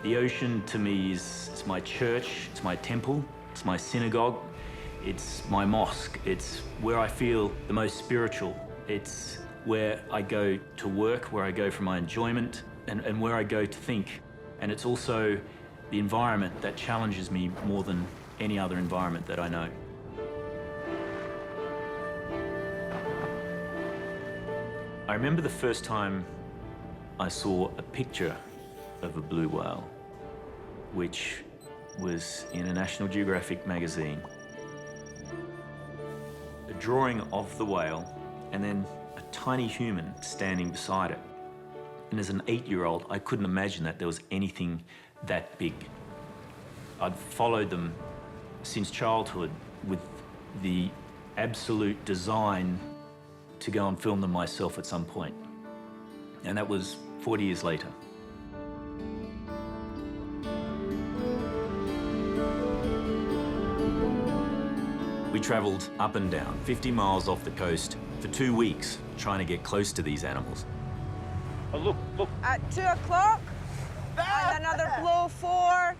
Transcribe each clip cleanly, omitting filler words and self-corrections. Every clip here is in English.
The ocean to me is it's my church, it's my temple, it's my synagogue, it's my mosque, it's where I feel the most spiritual. It's where I go to work, where I go for my enjoyment, and where I go to think. And it's also the environment that challenges me more than any other environment that I know. I remember the first time I saw a picture of a blue whale, which was in a National Geographic magazine. A drawing of the whale, and then a tiny human standing beside it. And as an 8-year-old, I couldn't imagine that there was anything that big. I'd followed them since childhood with the absolute design to go and film them myself at some point. And that was 40 years later. We travelled up and down, 50 miles off the coast for 2 weeks, trying to get close to these animals. Oh, look, look. At 2 o'clock, and another blow 4.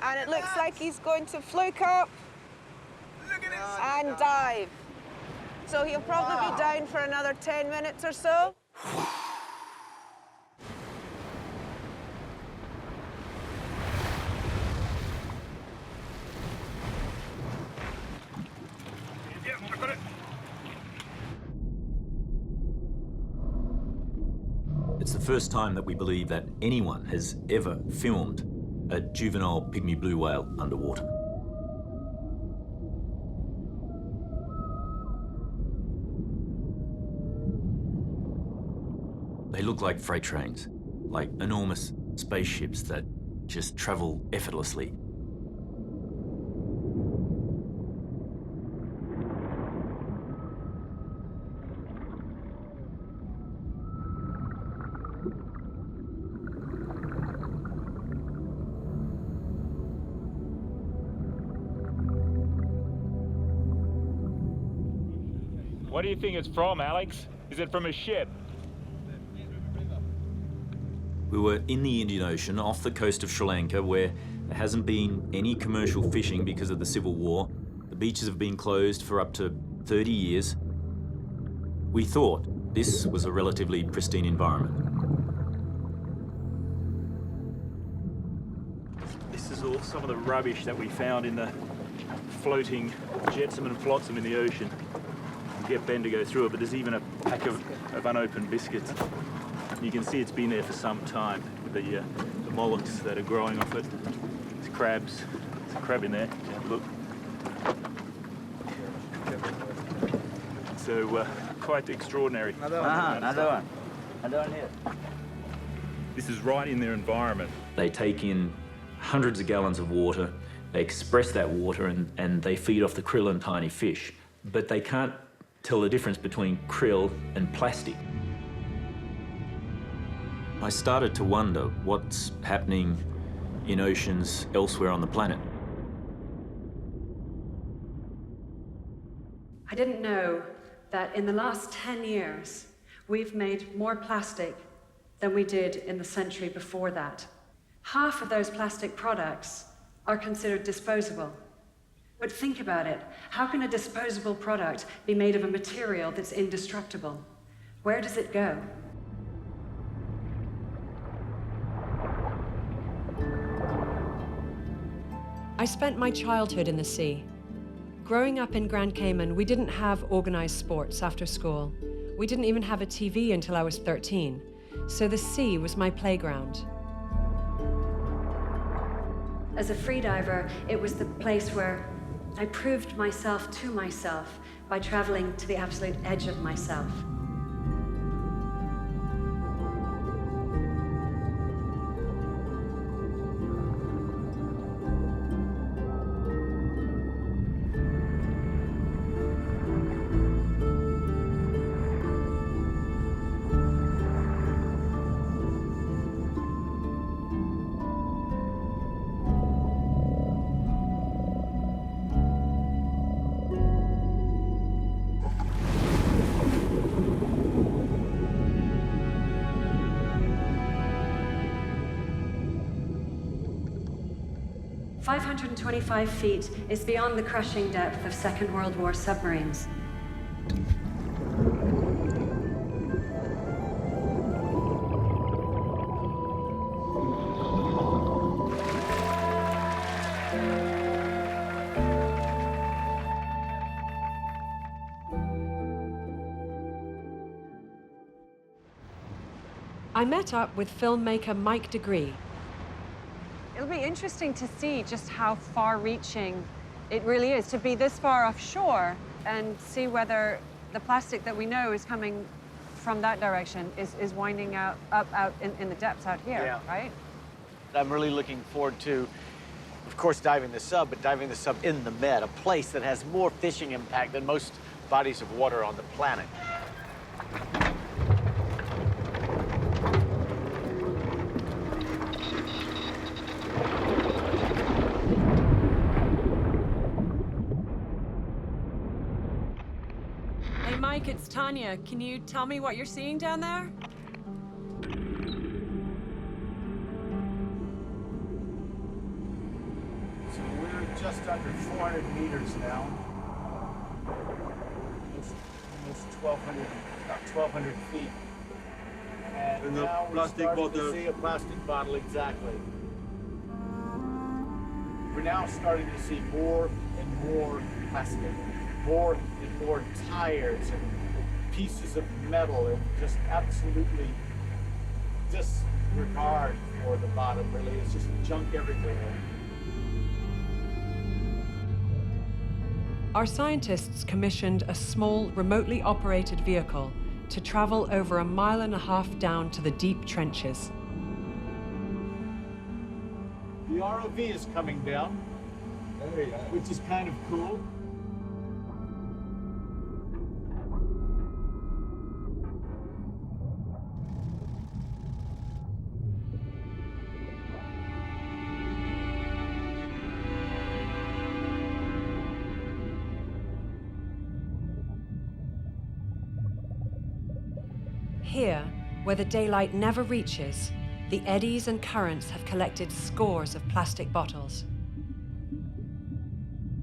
And it looks like he's going to fluke up and dive. So he'll probably be down for another 10 minutes or so. It's the first time that we believe that anyone has ever filmed a juvenile pygmy blue whale underwater. They look like freight trains, like enormous spaceships that just travel effortlessly. What do you think it's from, Alex? Is it from a ship? We were in the Indian Ocean off the coast of Sri Lanka, where there hasn't been any commercial fishing because of the civil war. The beaches have been closed for up to 30 years. We thought this was a relatively pristine environment. This is all some of the rubbish that we found in the floating jetsam and flotsam in the ocean. We'll get Ben to go through it, but there's even a pack of unopened biscuits. You can see it's been there for some time with the mollusks that are growing off it. There's crabs. There's a crab in there. Yeah, look. So quite extraordinary. Another one here. This is right in their environment. They take in hundreds of gallons of water, they express that water, and they feed off the krill and tiny fish. But they can't tell the difference between krill and plastic. I started to wonder what's happening in oceans elsewhere on the planet. I didn't know that in the last 10 years, we've made more plastic than we did in the century before that. Half of those plastic products are considered disposable. But think about it. How can a disposable product be made of a material that's indestructible? Where does it go? I spent my childhood in the sea. Growing up in Grand Cayman, we didn't have organized sports after school. We didn't even have a TV until I was 13. So the sea was my playground. As a freediver, it was the place where I proved myself to myself by traveling to the absolute edge of myself. 525 feet is beyond the crushing depth of Second World War submarines. I met up with filmmaker Mike Degree. It'll be interesting to see just how far-reaching it really is to be this far offshore and see whether the plastic that we know is coming from that direction is winding out in the depths out here, right? I'm really looking forward to, of course, diving the sub, but diving the sub in the Med, a place that has more fishing impact than most bodies of water on the planet. Hey Mike, it's Tanya. Can you tell me what you're seeing down there? So we're just under 400 meters now. Almost 1,200, about 1,200 feet. And now we're starting to see a plastic bottle, exactly. We're now starting to see more and more plastic. More and more tires and pieces of metal and just absolutely disregard for the bottom, really. It's just junk everywhere. Our scientists commissioned a small, remotely operated vehicle to travel over 1.5 miles down to the deep trenches. The ROV is coming down, which is kind of cool. Here, where the daylight never reaches, the eddies and currents have collected scores of plastic bottles.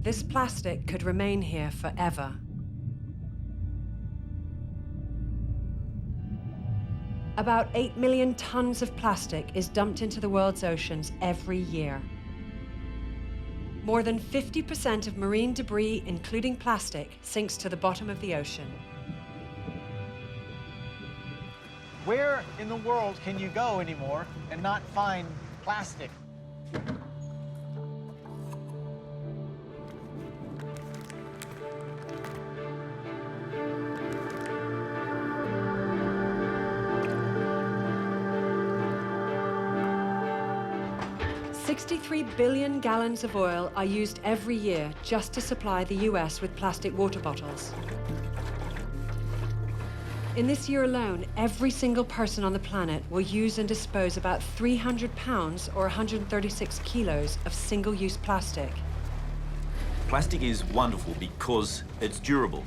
This plastic could remain here forever. About 8 million tons of plastic is dumped into the world's oceans every year. More than 50% of marine debris, including plastic, sinks to the bottom of the ocean. Where in the world can you go anymore and not find plastic? $63 billion gallons of oil are used every year just to supply the US with plastic water bottles. In this year alone, every single person on the planet will use and dispose about 300 pounds or 136 kilos of single-use plastic. Plastic is wonderful because it's durable,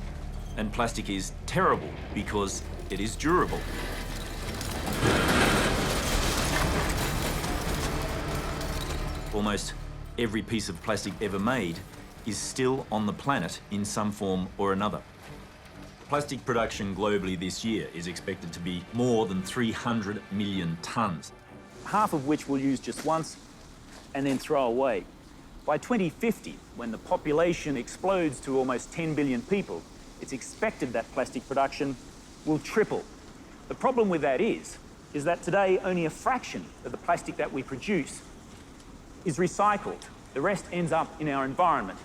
and plastic is terrible because it is durable. Almost every piece of plastic ever made is still on the planet in some form or another. Plastic production globally this year is expected to be more than 300 million tons. Half of which we'll use just once and then throw away. By 2050, when the population explodes to almost 10 billion people, it's expected that plastic production will triple. The problem with that is that today only a fraction of the plastic that we produce is recycled. The rest ends up in our environment,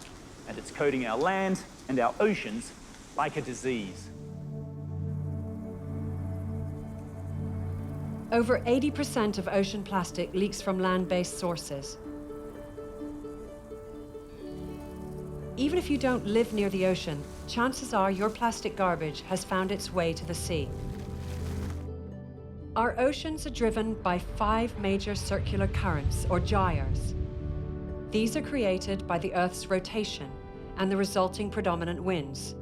and it's coating our land and our oceans like a disease. Over 80% of ocean plastic leaks from land-based sources. Even if you don't live near the ocean, chances are your plastic garbage has found its way to the sea. Our oceans are driven by 5 major circular currents, or gyres. These are created by the Earth's rotation and the resulting predominant winds.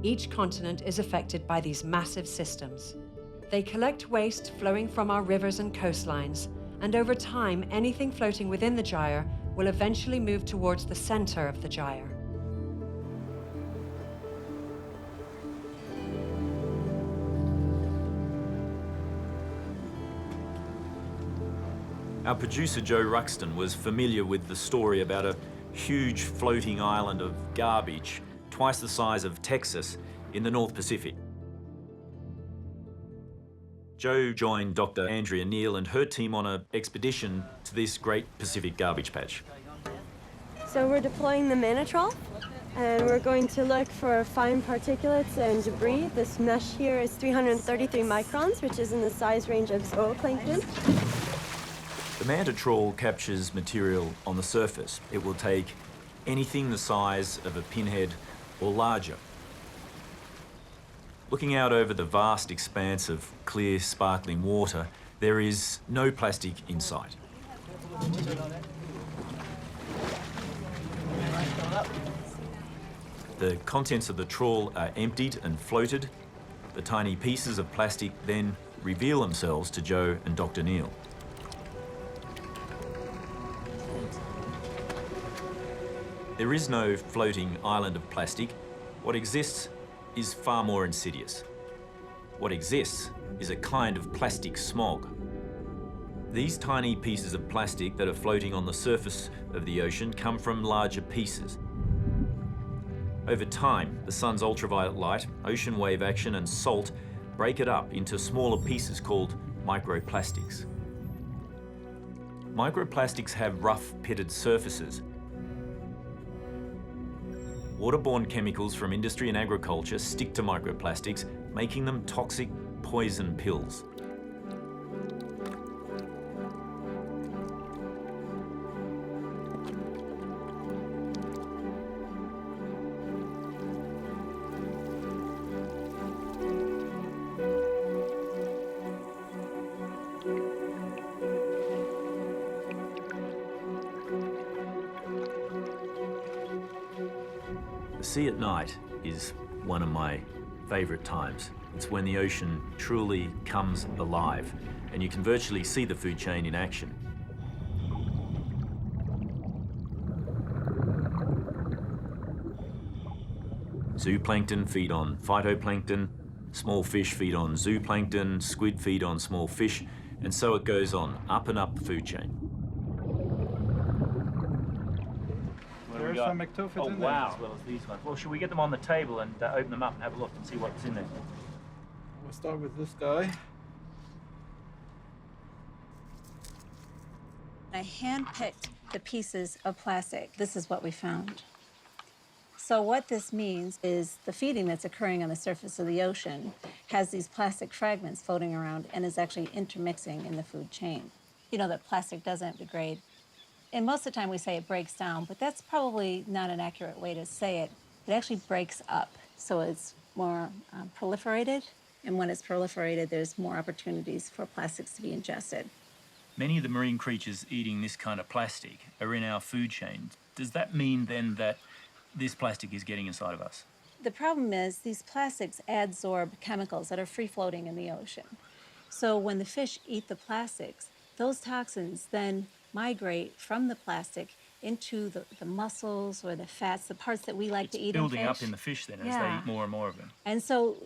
Each continent is affected by these massive systems. They collect waste flowing from our rivers and coastlines, and over time, anything floating within the gyre will eventually move towards the center of the gyre. Our producer Joe Ruxton was familiar with the story about a huge floating island of garbage, twice the size of Texas, in the North Pacific. Joe joined Dr. Andrea Neal and her team on an expedition to this great Pacific garbage patch. So we're deploying the Manatrol, and we're going to look for fine particulates and debris. This mesh here is 333 microns, which is in the size range of zooplankton. The manta trawl captures material on the surface. It will take anything the size of a pinhead or larger. Looking out over the vast expanse of clear, sparkling water, there is no plastic in sight. The contents of the trawl are emptied and floated. The tiny pieces of plastic then reveal themselves to Joe and Dr. Neal. There is no floating island of plastic. What exists is far more insidious. What exists is a kind of plastic smog. These tiny pieces of plastic that are floating on the surface of the ocean come from larger pieces. Over time, the sun's ultraviolet light, ocean wave action and salt break it up into smaller pieces called microplastics. Microplastics have rough pitted surfaces. Waterborne chemicals from industry and agriculture stick to microplastics, making them toxic poison pills. The sea at night is one of my favourite times. It's when the ocean truly comes alive and you can virtually see the food chain in action. Zooplankton feed on phytoplankton, small fish feed on zooplankton, squid feed on small fish, and so it goes on, up and up the food chain. There's some ectophids in there. Wow, as well as these ones. Well, should we get them on the table and open them up and have a look and see what's in there? We'll start with this guy. I handpicked the pieces of plastic. This is what we found. So what this means is the feeding that's occurring on the surface of the ocean has these plastic fragments floating around and is actually intermixing in the food chain. You know that plastic doesn't degrade. And most of the time we say it breaks down, but that's probably not an accurate way to say it. It actually breaks up, so it's more proliferated. And when it's proliferated, there's more opportunities for plastics to be ingested. Many of the marine creatures eating this kind of plastic are in our food chain. Does that mean then that this plastic is getting inside of us? The problem is these plastics adsorb chemicals that are free-floating in the ocean. So when the fish eat the plastics, those toxins then migrate from the plastic into the mussels or the fats, the parts that we like to eat in fish. Building up in the fish then as they eat more and more of them. And so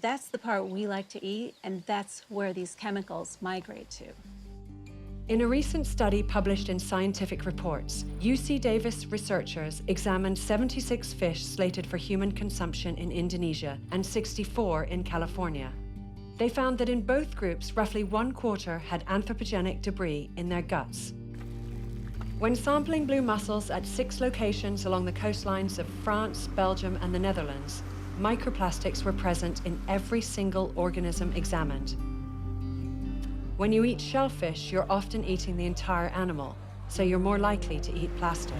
that's the part we like to eat, and that's where these chemicals migrate to. In a recent study published in Scientific Reports, UC Davis researchers examined 76 fish slated for human consumption in Indonesia and 64 in California. They found that in both groups, roughly 1/4 had anthropogenic debris in their guts. When sampling blue mussels at 6 locations along the coastlines of France, Belgium, and the Netherlands, microplastics were present in every single organism examined. When you eat shellfish, you're often eating the entire animal, so you're more likely to eat plastic.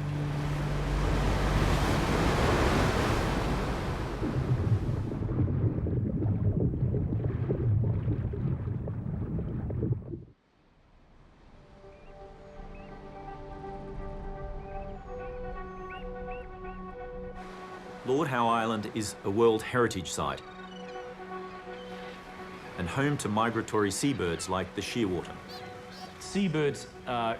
Lord Howe Island is a World Heritage Site and home to migratory seabirds like the shearwater. Seabirds are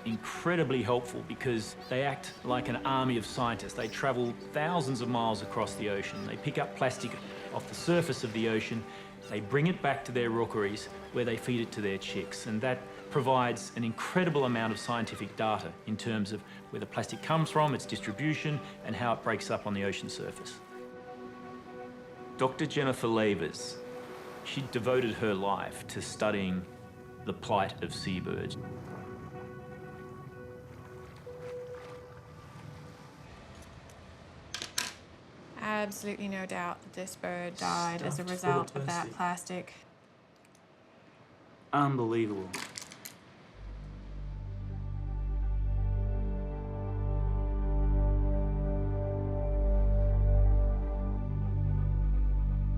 incredibly helpful because they act like an army of scientists. They travel thousands of miles across the ocean. They pick up plastic off the surface of the ocean. They bring it back to their rookeries where they feed it to their chicks. And that provides an incredible amount of scientific data in terms of where the plastic comes from, its distribution, and how it breaks up on the ocean surface. Dr. Jennifer Lavers, she devoted her life to studying the plight of seabirds. Absolutely no doubt that this bird died as a result of that plastic. Unbelievable.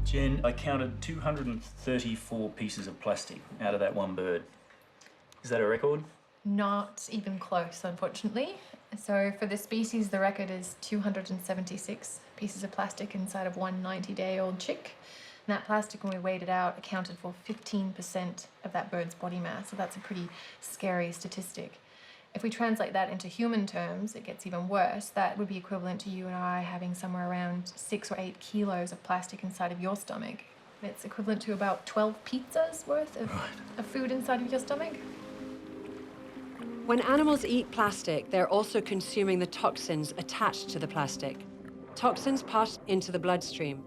Jen, I counted 234 pieces of plastic out of that one bird. Is that a record? Not even close, unfortunately. So for this species, the record is 276 pieces of plastic inside of one 90-day-old chick. And that plastic, when we weighed it out, accounted for 15% of that bird's body mass. So that's a pretty scary statistic. If we translate that into human terms, it gets even worse. That would be equivalent to you and I having somewhere around 6 or 8 kilos of plastic inside of your stomach. It's equivalent to about 12 pizzas worth of food inside of your stomach. When animals eat plastic, they're also consuming the toxins attached to the plastic. Toxins pass into the bloodstream.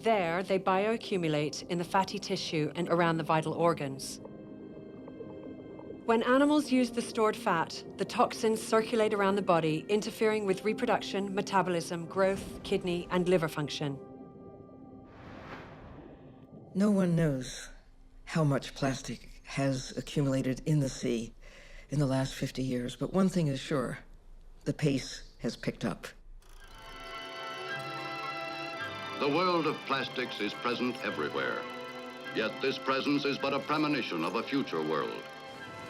There, they bioaccumulate in the fatty tissue and around the vital organs. When animals use the stored fat, the toxins circulate around the body, interfering with reproduction, metabolism, growth, kidney, and liver function. No one knows how much plastic has accumulated in the sea in the last 50 years, but one thing is sure, the pace has picked up. The world of plastics is present everywhere. Yet this presence is but a premonition of a future world.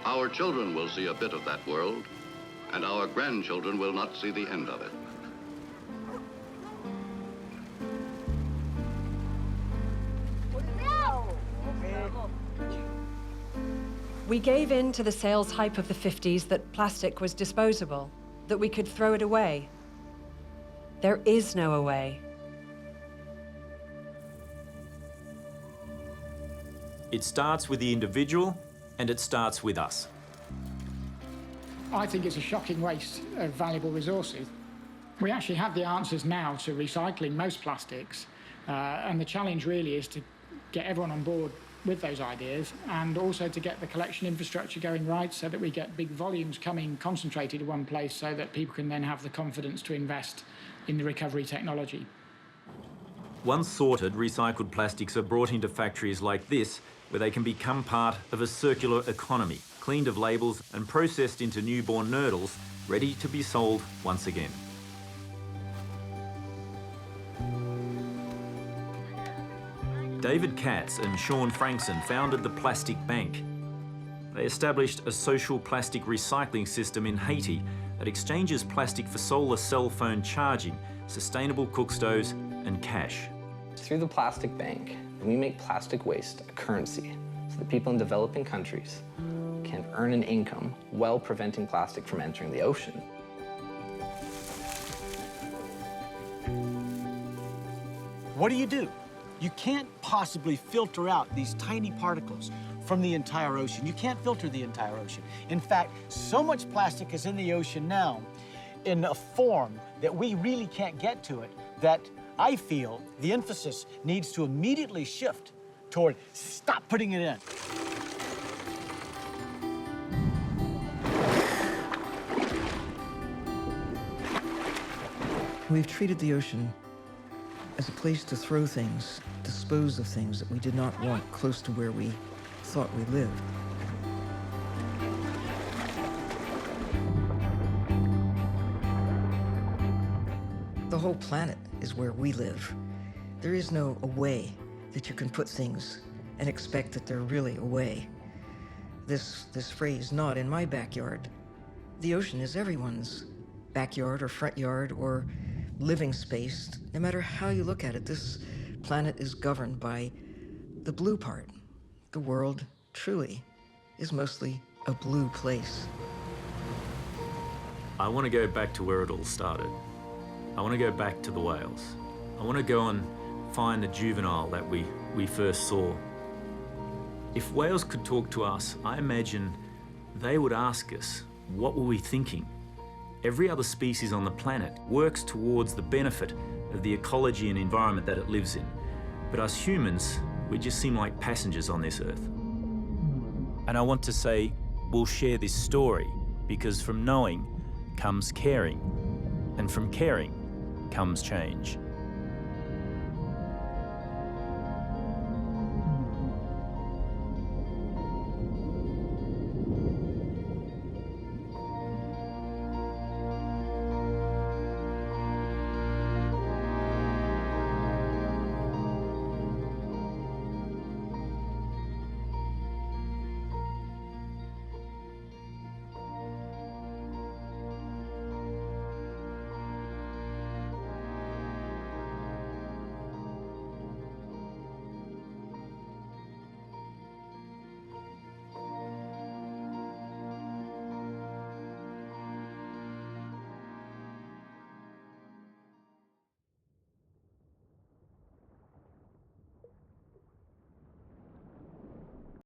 Our children will see a bit of that world, and our grandchildren will not see the end of it. We gave in to the sales hype of the 50s that plastic was disposable, that we could throw it away. There is no away. It starts with the individual, and it starts with us. I think it's a shocking waste of valuable resources. We actually have the answers now to recycling most plastics, and the challenge really is to get everyone on board with those ideas, and also to get the collection infrastructure going right so that we get big volumes coming concentrated in one place so that people can then have the confidence to invest in the recovery technology. Once sorted, recycled plastics are brought into factories like this, where they can become part of a circular economy, cleaned of labels and processed into newborn nurdles, ready to be sold once again. David Katz and Sean Frankson founded the Plastic Bank. They established a social plastic recycling system in Haiti that exchanges plastic for solar cell phone charging, sustainable cook stoves, and cash. Through the Plastic Bank, we make plastic waste a currency so that people in developing countries can earn an income while preventing plastic from entering the ocean. What do? You can't possibly filter out these tiny particles from the entire ocean. You can't filter the entire ocean. In fact, so much plastic is in the ocean now in a form that we really can't get to it, that I feel the emphasis needs to immediately shift toward stop putting it in. We've treated the ocean as a place to throw things, dispose of things that we did not want close to where we thought we lived. The whole planet is where we live. There is no away that you can put things and expect that they're really away. This phrase, not in my backyard. The ocean is everyone's backyard or front yard or living space. No matter how you look at it, this planet is governed by the blue part. The world truly is mostly a blue place. I want to go back to where it all started. I want to go back to the whales. I want to go and find the juvenile that we first saw. If whales could talk to us, I imagine they would ask us, what were we thinking? Every other species on the planet works towards the benefit of the ecology and environment that it lives in. But us humans, we just seem like passengers on this earth. And I want to say, we'll share this story, because from knowing comes caring, and from caring comes change.